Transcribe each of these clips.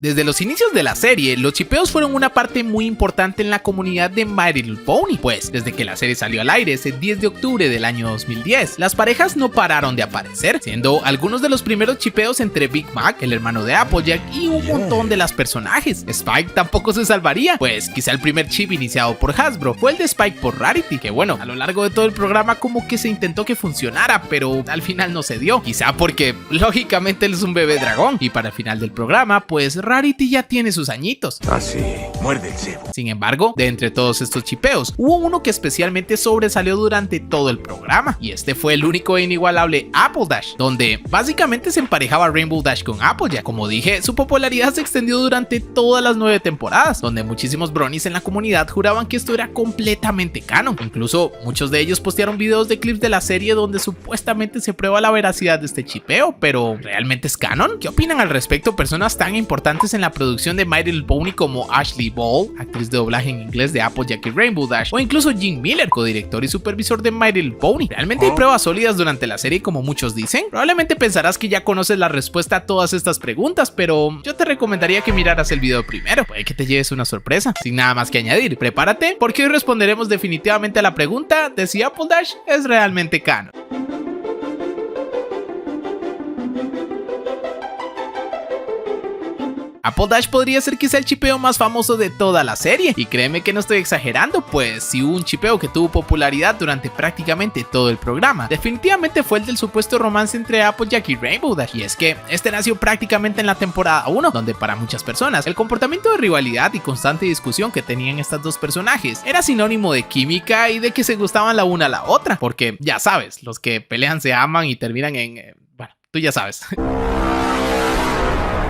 Desde los inicios de la serie, los chipeos fueron una parte muy importante en la comunidad de My Little Pony, pues desde que la serie salió al aire ese 10 de octubre del año 2010, las parejas no pararon de aparecer, siendo algunos de los primeros chipeos entre Big Mac, el hermano de Applejack, y un montón de las personajes. Spike tampoco se salvaría, pues quizá el primer chip iniciado por Hasbro fue el de Spike por Rarity, que bueno, a lo largo de todo el programa como que se intentó que funcionara, pero al final no se dio, quizá porque lógicamente él es un bebé dragón, y para el final del programa, pues Rarity ya tiene sus añitos. Así, muerde el cebo. Sin embargo, de entre todos estos chipeos, hubo uno que especialmente sobresalió durante todo el programa, y este fue el único e inigualable Apple Dash, donde básicamente se emparejaba Rainbow Dash con Applejack. Como dije, su popularidad se extendió durante todas las 9 temporadas, donde muchísimos bronies en la comunidad juraban que esto era completamente canon. Incluso muchos de ellos postearon videos de clips de la serie donde supuestamente se prueba la veracidad de este chipeo, pero ¿realmente es canon? ¿Qué opinan al respecto personas tan importantes en la producción de My Little Pony como Ashley Ball, actriz de doblaje en inglés de Applejack y Rainbow Dash, o incluso Jim Miller, codirector y supervisor de My Little Pony? ¿Realmente hay pruebas sólidas durante la serie como muchos dicen? Probablemente pensarás que ya conoces la respuesta a todas estas preguntas, pero yo te recomendaría que miraras el video primero, puede que te lleves una sorpresa. Sin nada más que añadir, prepárate porque hoy responderemos definitivamente a la pregunta de si Apple Dash es realmente canon. Apple Dash podría ser quizá el chipeo más famoso de toda la serie, y créeme que no estoy exagerando, pues si hubo un chipeo que tuvo popularidad durante prácticamente todo el programa, definitivamente fue el del supuesto romance entre Applejack y Rainbow Dash, y es que este nació prácticamente en la temporada 1, donde para muchas personas el comportamiento de rivalidad y constante discusión que tenían estas dos personajes era sinónimo de química y de que se gustaban la una a la otra, porque ya sabes, los que pelean se aman y terminan en... bueno, tú ya sabes.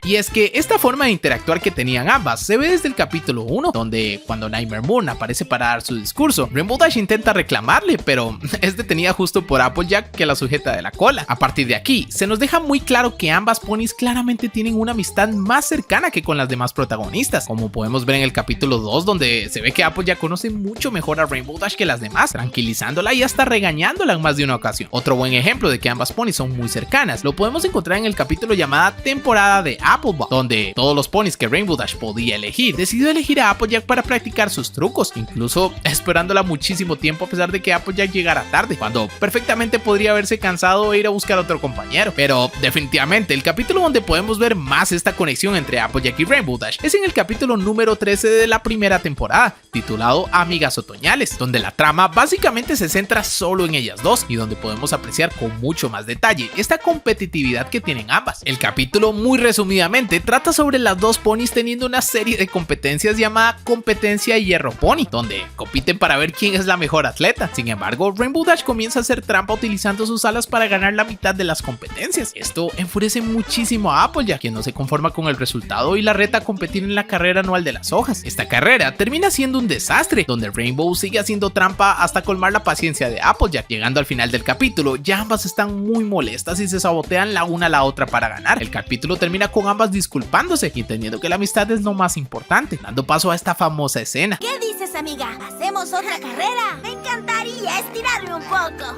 Y es que esta forma de interactuar que tenían ambas se ve desde el capítulo 1, donde cuando Nightmare Moon aparece para dar su discurso, Rainbow Dash intenta reclamarle, pero es detenida justo por Applejack, que la sujeta de la cola. A partir de aquí, se nos deja muy claro que ambas ponis claramente tienen una amistad más cercana que con las demás protagonistas, como podemos ver en el capítulo 2, donde se ve que Applejack conoce mucho mejor a Rainbow Dash que las demás, tranquilizándola y hasta regañándola en más de una ocasión. Otro buen ejemplo de que ambas ponis son muy cercanas lo podemos encontrar en el capítulo llamada Temporada de Appleball, donde todos los ponis que Rainbow Dash podía elegir, decidió elegir a Applejack para practicar sus trucos, incluso esperándola muchísimo tiempo a pesar de que Applejack llegara tarde, cuando perfectamente podría haberse cansado e ir a buscar a otro compañero. Pero definitivamente el capítulo donde podemos ver más esta conexión entre Applejack y Rainbow Dash es en el capítulo número 13 de la primera temporada, titulado Amigas Otoñales, donde la trama básicamente se centra solo en ellas dos y donde podemos apreciar con mucho más detalle esta competitividad que tienen ambas. El capítulo, muy resumidamente, trata sobre las dos ponis teniendo una serie de competencias llamada Competencia Hierro Pony, donde compiten para ver quién es la mejor atleta. Sin embargo, Rainbow Dash comienza a hacer trampa utilizando sus alas para ganar la mitad de las competencias. Esto enfurece muchísimo a Applejack, quien no se conforma con el resultado y la reta a competir en la carrera anual de las hojas. Esta carrera termina siendo un desastre, donde Rainbow sigue haciendo trampa hasta colmar la paciencia de Applejack. Llegando al final del capítulo, ya ambas están muy molestas y se sabotean la una a la otra para ganar. El capítulo termina con ambas disculpándose y entendiendo que la amistad es lo más importante, dando paso a esta famosa escena. ¿Qué dices, amiga? ¿Hacemos otra carrera? Me encantaría estirarme un poco.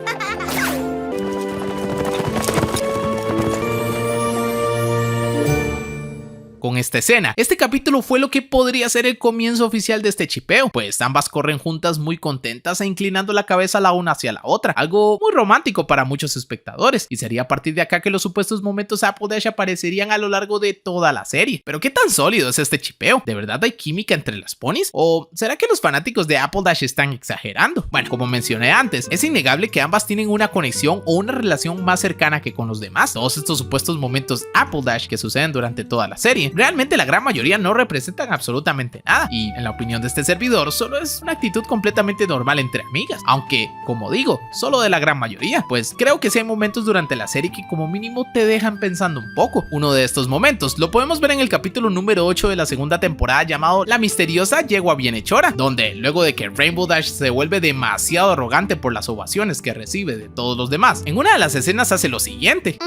Con esta escena, este capítulo fue lo que podría ser el comienzo oficial de este chipeo, pues ambas corren juntas muy contentas e inclinando la cabeza la una hacia la otra, algo muy romántico para muchos espectadores, y sería a partir de acá que los supuestos momentos Apple Dash aparecerían a lo largo de toda la serie. Pero ¿qué tan sólido es este chipeo? ¿De verdad hay química entre las ponis? ¿O será que los fanáticos de Apple Dash están exagerando? Bueno, como mencioné antes, es innegable que ambas tienen una conexión o una relación más cercana que con los demás. Todos estos supuestos momentos Apple Dash que suceden durante toda la serie, realmente la gran mayoría no representan absolutamente nada, y en la opinión de este servidor solo es una actitud completamente normal entre amigas, aunque como digo, solo de la gran mayoría, pues creo que sí hay momentos durante la serie que como mínimo te dejan pensando un poco. Uno de estos momentos lo podemos ver en el capítulo número 8 de la segunda temporada llamado La misteriosa yegua bienhechora, donde luego de que Rainbow Dash se vuelve demasiado arrogante por las ovaciones que recibe de todos los demás, en una de las escenas hace lo siguiente.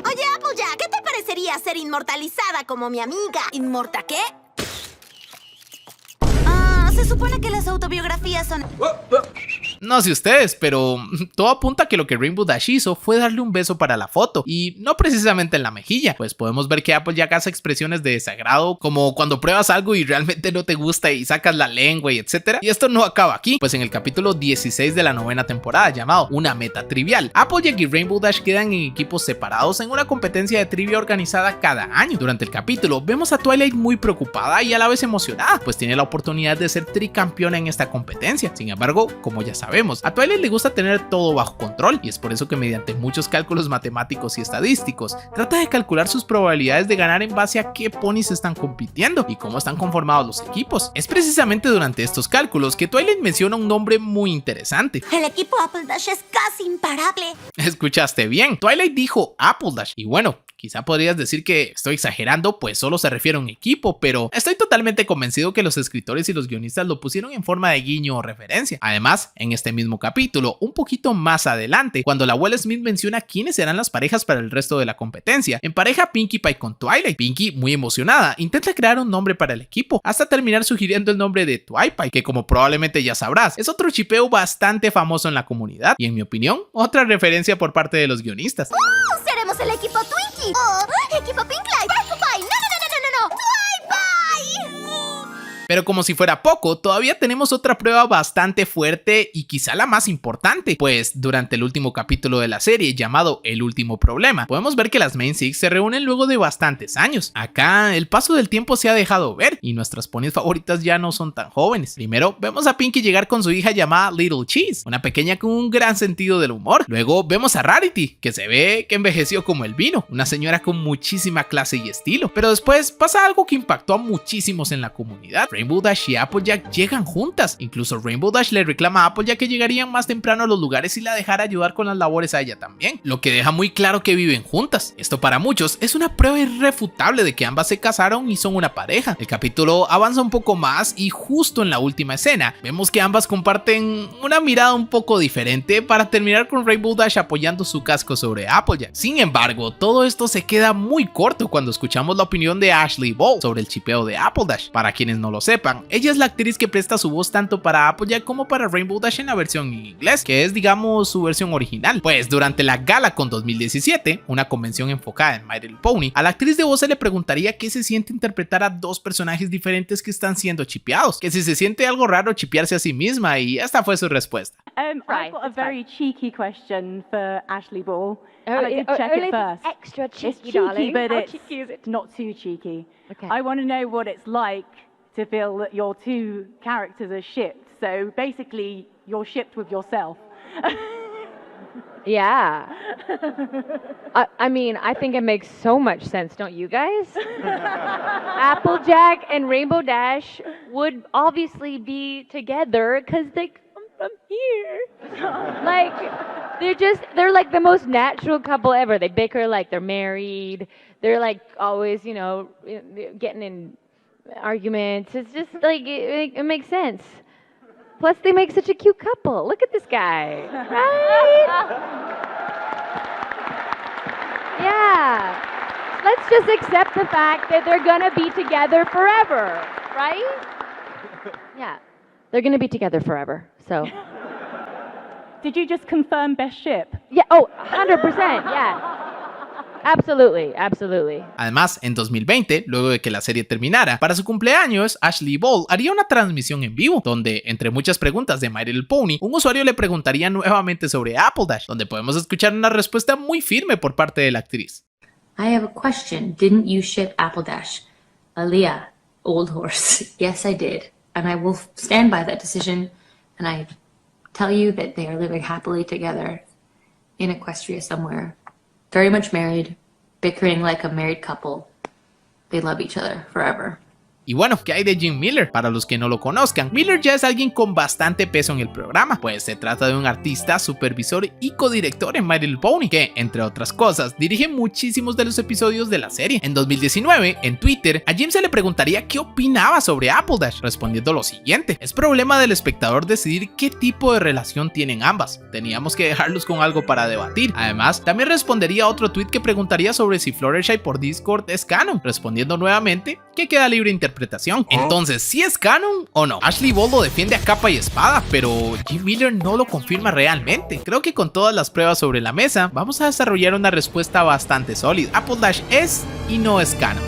Oye, Applejack, ¿qué te parecería ser inmortalizada como mi amiga? ¿Inmorta qué? Se supone que las autobiografías son... No sé ustedes, pero todo apunta a que lo que Rainbow Dash hizo fue darle un beso para la foto, y no precisamente en la mejilla, pues podemos ver que Applejack hace expresiones de desagrado, como cuando pruebas algo y realmente no te gusta y sacas la lengua y etcétera. Y esto no acaba aquí, pues en el capítulo 16 de la 9ª temporada, llamado Una Meta Trivial, Applejack y Rainbow Dash quedan en equipos separados en una competencia de trivia organizada cada año. Durante el capítulo vemos a Twilight muy preocupada y a la vez emocionada, pues tiene la oportunidad de ser tricampeona en esta competencia. Sin embargo, como ya sabemos, a Twilight le gusta tener todo bajo control, y es por eso que mediante muchos cálculos matemáticos y estadísticos trata de calcular sus probabilidades de ganar en base a qué ponis están compitiendo y cómo están conformados los equipos. Es precisamente durante estos cálculos que Twilight menciona un nombre muy interesante. El equipo Apple Dash es casi imparable. Escuchaste bien, Twilight dijo Apple Dash, y bueno, quizá podrías decir que estoy exagerando, pues solo se refiere a un equipo, pero estoy totalmente convencido que los escritores y los guionistas lo pusieron en forma de guiño o referencia. Además, en este mismo capítulo, un poquito más adelante, cuando la abuela Smith menciona quiénes serán las parejas para el resto de la competencia, empareja Pinkie Pie con Twilight. Pinkie, muy emocionada, intenta crear un nombre para el equipo, hasta terminar sugiriendo el nombre de Twilight, que como probablemente ya sabrás, es otro chipeo bastante famoso en la comunidad, y en mi opinión, otra referencia por parte de los guionistas. ¡Seremos el equipo Twinkie! ¡Oh! ¡Equipo Pinklight! ¡Pinkie! ¡No, no, no, no, no, no! ¡Twilight! Pero como si fuera poco, todavía tenemos otra prueba bastante fuerte y quizá la más importante, pues durante el último capítulo de la serie, llamado El Último Problema, podemos ver que las Main Six se reúnen luego de bastantes años. Acá el paso del tiempo se ha dejado ver y nuestras ponies favoritas ya no son tan jóvenes. Primero vemos a Pinkie llegar con su hija llamada Little Cheese, una pequeña con un gran sentido del humor. Luego vemos a Rarity, que se ve que envejeció como el vino, una señora con muchísima clase y estilo. Pero después pasa algo que impactó a muchísimos en la comunidad. Rainbow Dash y Applejack llegan juntas. Incluso Rainbow Dash le reclama a Applejack que llegarían más temprano a los lugares y la dejara ayudar con las labores a ella también, lo que deja muy claro que viven juntas. Esto para muchos es una prueba irrefutable de que ambas se casaron y son una pareja. El capítulo avanza un poco más y justo en la última escena vemos que ambas comparten una mirada un poco diferente para terminar con Rainbow Dash apoyando su casco sobre Applejack. Sin embargo, todo esto se queda muy corto cuando escuchamos la opinión de Ashley Ball sobre el chipeo de Apple Dash. Para quienes no lo sepan, ella es la actriz que presta su voz tanto para Applejack como para Rainbow Dash en la versión en inglés, que es digamos su versión original. Pues durante la GalaCon 2017, una convención enfocada en My Little Pony, a la actriz de voz se le preguntaría qué se siente interpretar a dos personajes diferentes que están siendo chipeados, que si se siente algo raro chipearse a sí misma, y esta fue su respuesta. I've got a very cheeky question for Ashley Ball. Oh, And I did check only it first. extra cheeky, It's cheeky, darling. but How it's cheeky is it? not too cheeky. Okay. I want to know what it's like to feel that your two characters are shipped. So basically, you're shipped with yourself. Yeah. I mean, I think it makes so much sense, don't you guys? Applejack and Rainbow Dash would obviously be together because they come from here. Like, they're like the most natural couple ever. They bicker like they're married. They're like always, you know, getting in arguments. It's just like, it makes sense. Plus, they make such a cute couple. Look at this guy, right? Yeah. Let's just accept the fact that they're gonna be together forever, right? Yeah. They're gonna be together forever, so. Did you just confirm best ship? Yeah, oh, 100%, yeah. Absolutely, absolutely. Además, en 2020, luego de que la serie terminara, para su cumpleaños, Ashley Ball haría una transmisión en vivo, donde, entre muchas preguntas de My Little Pony, un usuario le preguntaría nuevamente sobre Apple Dash, donde podemos escuchar una respuesta muy firme por parte de la actriz. I have a question. Didn't you ship Apple Dash? Aaliyah, old horse. Yes, I did. And I will stand by that decision. And I tell you that they are living happily together in Equestria somewhere. Very much married, bickering like a married couple. They love each other forever. Y bueno, ¿qué hay de Jim Miller? Para los que no lo conozcan, Miller ya es alguien con bastante peso en el programa, pues se trata de un artista, supervisor y codirector en My Little Pony, que, entre otras cosas, dirige muchísimos de los episodios de la serie. En 2019, en Twitter, a Jim se le preguntaría qué opinaba sobre Apple Dash, respondiendo lo siguiente: es problema del espectador decidir qué tipo de relación tienen ambas, teníamos que dejarlos con algo para debatir. Además, también respondería a otro tweet que preguntaría sobre si Fluttershy por Discord es canon, respondiendo nuevamente que queda libre interpretación. Entonces, ¿sí es canon o no? Ashley Ball lo defiende a capa y espada, pero Jim Miller no lo confirma realmente. Creo que con todas las pruebas sobre la mesa, vamos a desarrollar una respuesta bastante sólida. Apple Dash es y no es canon.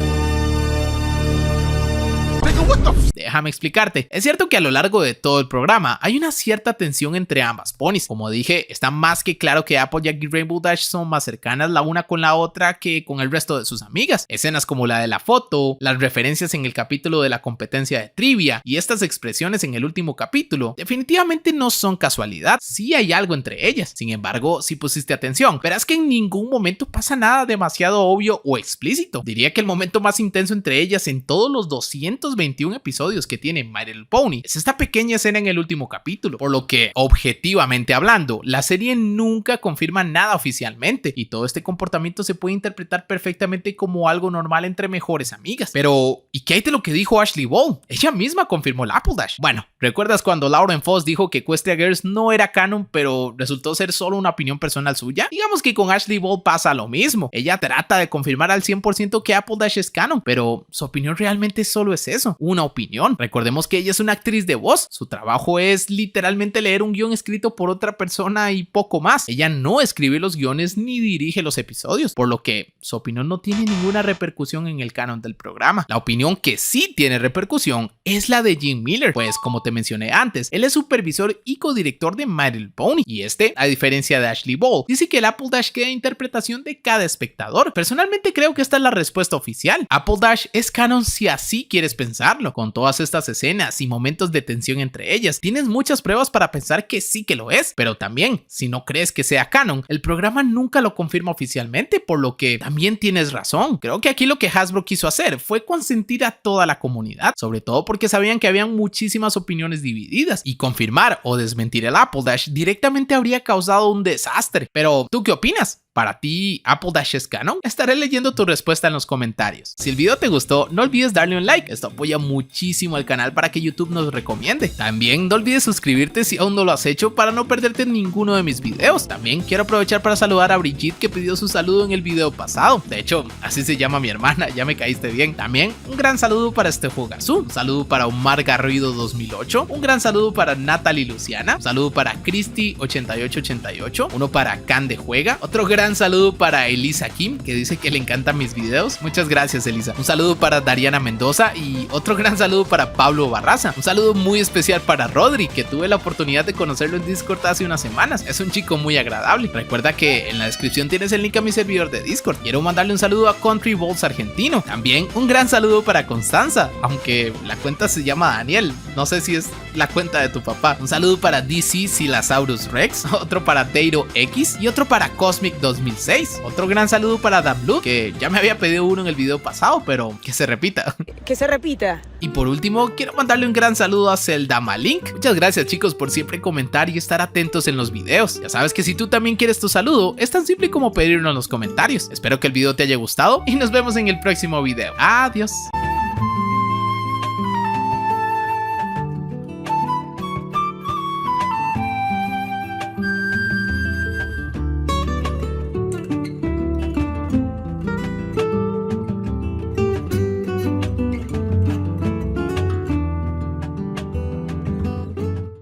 Déjame explicarte. Es cierto que a lo largo de todo el programa hay una cierta tensión entre ambas ponis. Como dije, está más que claro que Applejack y Rainbow Dash son más cercanas la una con la otra que con el resto de sus amigas. Escenas como la de la foto, las referencias en el capítulo de la competencia de trivia y estas expresiones en el último capítulo definitivamente no son casualidad. Sí hay algo entre ellas. Sin embargo, si pusiste atención, verás que en ningún momento pasa nada demasiado obvio o explícito. Diría que el momento más intenso entre ellas en todos los 221 episodios que tiene My Little Pony es esta pequeña escena en el último capítulo, por lo que, objetivamente hablando, la serie nunca confirma nada oficialmente y todo este comportamiento se puede interpretar perfectamente como algo normal entre mejores amigas. Pero, ¿y qué hay de lo que dijo Ashley Ball? Ella misma confirmó el Apple Dash. Bueno, ¿recuerdas cuando Lauren Foss dijo que Equestria Girls no era canon, pero resultó ser solo una opinión personal suya? Digamos que con Ashley Ball pasa lo mismo. Ella trata de confirmar al 100% que Apple Dash es canon, pero su opinión realmente solo es eso, una opinión. Recordemos que ella es una actriz de voz. Su trabajo es literalmente leer un guión escrito por otra persona y poco más. Ella no escribe los guiones ni dirige los episodios, por lo que su opinión no tiene ninguna repercusión en el canon del programa. La opinión que sí tiene repercusión es la de Jim Miller, pues como te mencioné antes, él es supervisor y codirector de My Little Pony y a diferencia de Ashley Ball, dice que el Apple Dash queda a interpretación de cada espectador. Personalmente creo que esta es la respuesta oficial. Apple Dash es canon si así quieres pensarlo. Con todas estas escenas y momentos de tensión entre ellas, tienes muchas pruebas para pensar que sí que lo es, pero también, si no crees que sea canon, el programa nunca lo confirma oficialmente, por lo que también tienes razón. Creo que aquí lo que Hasbro quiso hacer fue consentir a toda la comunidad, sobre todo porque sabían que habían muchísimas opiniones divididas, y confirmar o desmentir el Apple Dash directamente habría causado un desastre. Pero, ¿tú qué opinas? ¿Para ti Apple Dash es canon? Estaré leyendo tu respuesta en los comentarios. Si el video te gustó, no olvides darle un like. Esto apoya muchísimo al canal para que YouTube nos recomiende. También no olvides suscribirte si aún no lo has hecho para no perderte ninguno de mis videos. También quiero aprovechar para saludar a Brigitte, que pidió su saludo en el video pasado. De hecho, así se llama mi hermana, ya me caíste bien. También un gran saludo para Estefogazu, un saludo para Omar Garrido 2008, un gran saludo para Natalie Luciana, un saludo para Christy 8888, uno para Can de Juega, otro gran saludo para Elisa Kim, que dice que le encantan mis videos. Muchas gracias, Elisa. Un saludo para Dariana Mendoza y otro gran saludo para Pablo Barraza. Un saludo muy especial para Rodri, que tuve la oportunidad de conocerlo en Discord hace unas semanas. Es un chico muy agradable. Recuerda que en la descripción tienes el link a mi servidor de Discord. Quiero mandarle un saludo a Country Balls Argentino. También un gran saludo para Constanza, aunque la cuenta se llama Daniel. No sé si es la cuenta de tu papá. Un saludo para DC Silasaurus Rex, otro para Deiro X y otro para Cosmic 2006. Otro gran saludo para Dan Blue, que ya me había pedido uno en el video pasado, pero que se repita. Que se repita. Y por último, quiero mandarle un gran saludo a Zelda Malink. Muchas gracias, chicos, por siempre comentar y estar atentos en los videos. Ya sabes que si tú también quieres tu saludo, es tan simple como pedirlo en los comentarios. Espero que el video te haya gustado y nos vemos en el próximo video. Adiós.